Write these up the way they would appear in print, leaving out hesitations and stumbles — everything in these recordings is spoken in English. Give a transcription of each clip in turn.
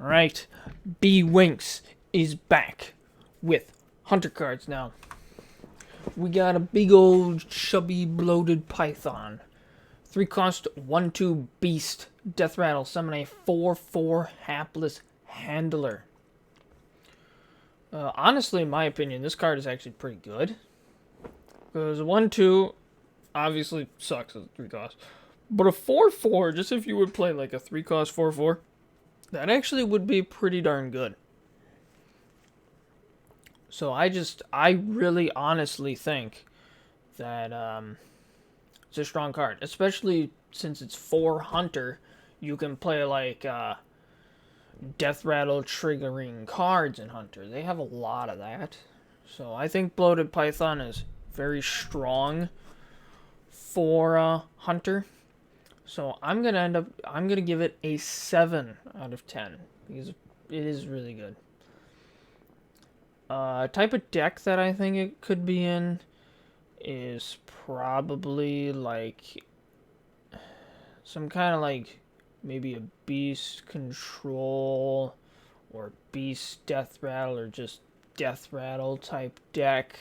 Alright, B-Winks is back with Hunter cards now. We got a big old chubby bloated python. 3 cost, 1/2 beast. Deathrattle, summon a 4/4 hapless handler. Honestly, in my opinion, this card is actually pretty good. Because 1/2 obviously sucks at 3 cost. But a 4/4, just if you would play like a 3 cost 4/4, that actually would be pretty darn good. So I really honestly think that it's a strong card. Especially since it's 4 Hunter, you can play like Deathrattle triggering cards in Hunter. They have a lot of that. So I think Bloated Python is very strong for Hunter. So I'm gonna give it a 7 out of 10 because it is really good. Type of deck that I think it could be in is probably like some kind of like maybe a beast control or beast death rattle or just death rattle type deck,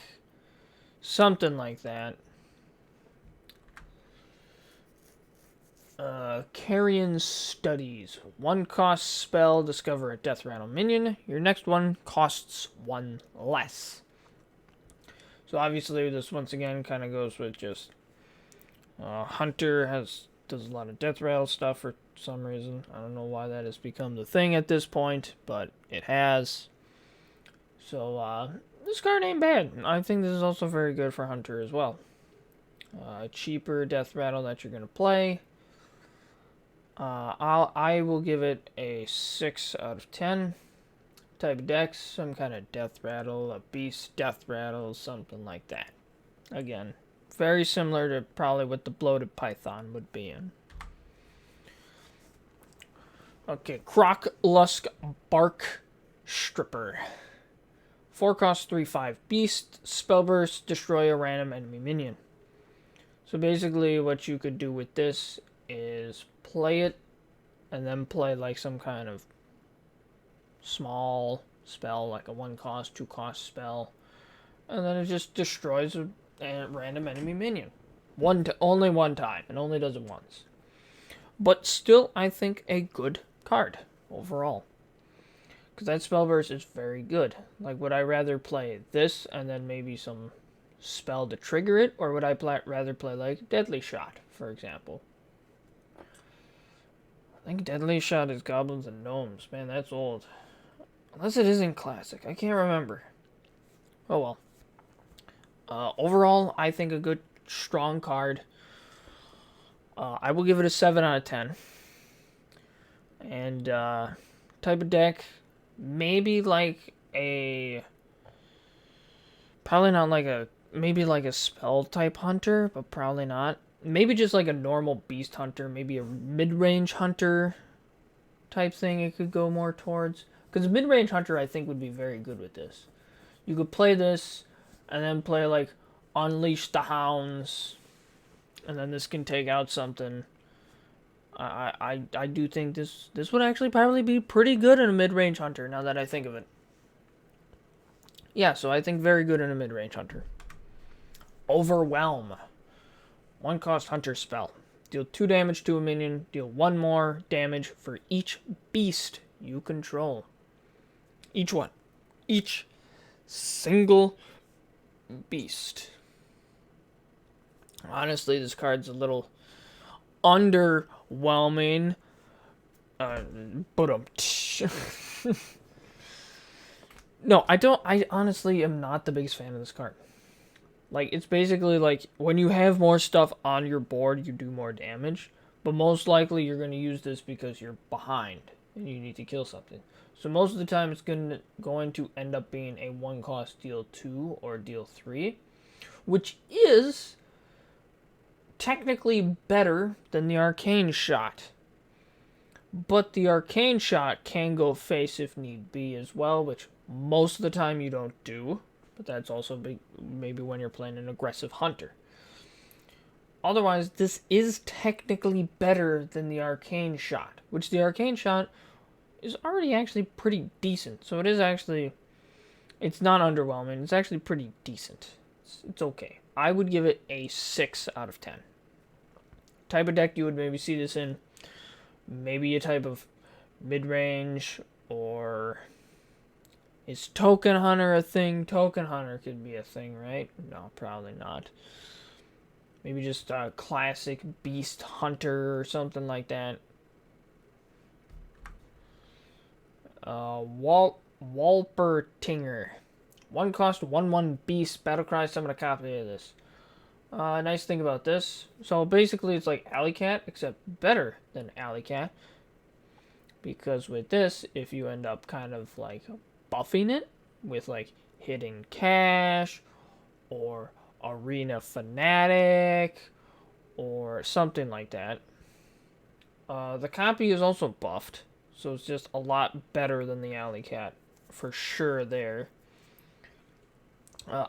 something like that. Carrion Studies. 1 cost spell, discover a death rattle minion. Your next one costs 1 less. So obviously this once again kind of goes with just Hunter does a lot of death rattle stuff for some reason. I don't know why that has become the thing at this point, but it has. So this card ain't bad. I think this is also very good for Hunter as well. Cheaper death rattle that you're gonna play. I will give it a 6 out of 10. Type of decks, some kind of death rattle, a beast death rattle, something like that. Again, very similar to probably what the bloated python would be in. Okay, Croc Lusk Bark Stripper. 4 cost, 3/5 beast, spellburst, destroy a random enemy minion. So basically what you could do with this is play it and then play like some kind of small spell, like a 1 cost, 2 cost spell, and then it just destroys a random enemy minion. Only one time. It only does it once. But still, I think a good card overall. Because that spellburst is very good. Like, would I rather play this and then maybe some spell to trigger it, or would I rather play like Deadly Shot, for example? I think Deadly Shot is Goblins and Gnomes. Man, that's old. Unless it isn't Classic. I can't remember. Oh well. Overall, I think a good, strong card. I will give it a 7 out of 10. And type of deck, maybe like a... Probably not like a... Maybe like a spell type hunter, but probably not. Maybe just like a normal beast hunter, maybe a mid-range hunter type thing it could go more towards. Because mid-range hunter I think would be very good with this. You could play this and then play like Unleash the Hounds, and then this can take out something. I do think this would actually probably be pretty good in a mid-range hunter now that I think of it. Yeah, so I think very good in a mid-range hunter. Overwhelm. 1 cost hunter spell. Deal 2 damage to a minion. Deal 1 more damage for each beast you control. Each one. Each single beast. Honestly, this card's a little underwhelming. No, I honestly am not the biggest fan of this card. Like, it's basically like, when you have more stuff on your board, you do more damage. But most likely, you're going to use this because you're behind and you need to kill something. So most of the time, it's going to end up being a 1 cost deal 2 or deal 3. Which is technically better than the Arcane Shot. But the Arcane Shot can go face if need be as well, which most of the time you don't do. But that's also maybe when you're playing an aggressive hunter. Otherwise, this is technically better than the Arcane Shot, which the Arcane Shot is already actually pretty decent. So it is actually, it's not underwhelming. It's actually pretty decent. It's okay. I would give it a 6 out of 10. Type of deck you would maybe see this in, maybe a type of mid-range, or is Token Hunter a thing? Token Hunter could be a thing, right? No, probably not. Maybe just a classic Beast Hunter or something like that. Walpertinger. 1 cost, 1/1 Beast. Battlecry, summon a copy of this. Nice thing about this. So basically it's like Alley Cat, except better than Alley Cat. Because with this, if you end up kind of like buffing it with like Hidden Cash or Arena Fanatic or something like that, the copy is also buffed. So it's just a lot better than the Alley Cat. For sure there.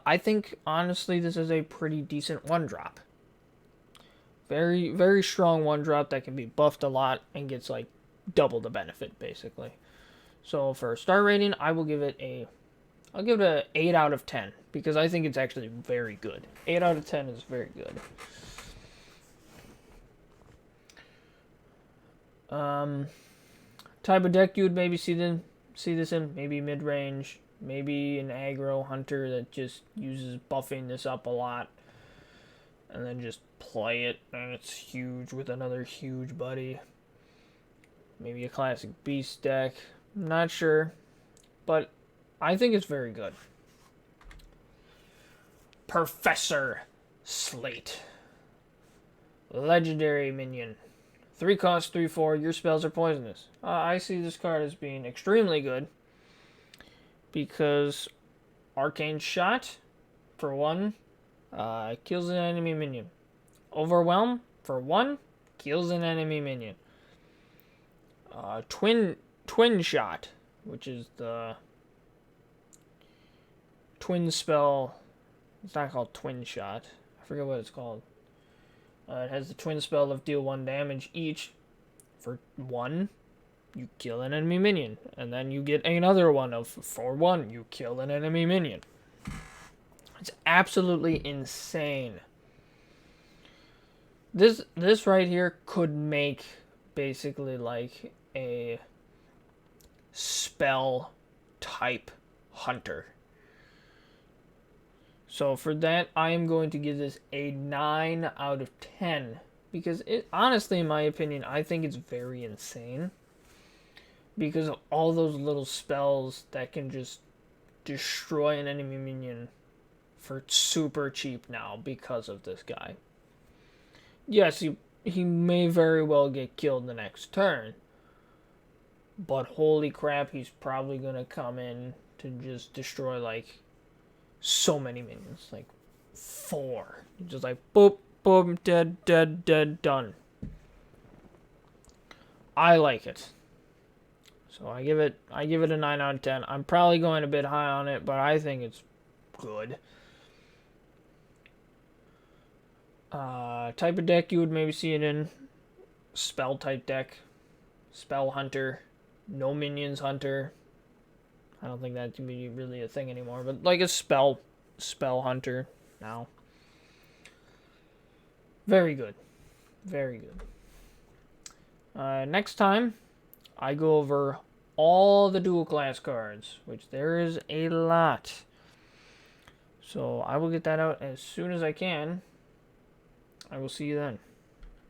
I think, honestly, this is a pretty decent 1-drop. Very, very strong 1-drop that can be buffed a lot and gets, like, double the benefit, basically. So, for a star rating, I will give it a... I'll give it an 8 out of 10, because I think it's actually very good. 8 out of 10 is very good. Type of deck you would maybe see this in, maybe mid-range, maybe an aggro hunter that just uses buffing this up a lot, and then just play it, and it's huge with another huge buddy. Maybe a classic beast deck. I'm not sure, but I think it's very good. Professor Slate. Legendary minion. 3 cost, 3/4. Your spells are poisonous. I see this card as being extremely good because Arcane Shot, for 1, kills an enemy minion. Overwhelm, for 1, kills an enemy minion. Twin Shot, which is the twin spell. It's not called Twin Shot. I forget what it's called. It has the twin spell of deal 1 damage each. For 1, you kill an enemy minion. And then you get another one of, for 1, you kill an enemy minion. It's absolutely insane. This right here could make basically like a spell type hunter. So for that, I am going to give this a 9 out of 10. Because it, honestly, in my opinion, I think it's very insane. Because of all those little spells that can just destroy an enemy minion for super cheap now because of this guy. Yes, he may very well get killed the next turn. But holy crap, he's probably going to come in to just destroy like so many minions, like 4, just like boop, boom, dead, dead, dead, done. I like it, so I give it a 9 out of 10. I'm probably going a bit high on it, but I think it's good. Type of deck you would maybe see it in, spell type deck, spell hunter, no minions hunter. I don't think that can be really a thing anymore, but like a spell hunter now. Very good. Very good. Next time, I go over all the dual class cards, which there is a lot. So I will get that out as soon as I can. I will see you then.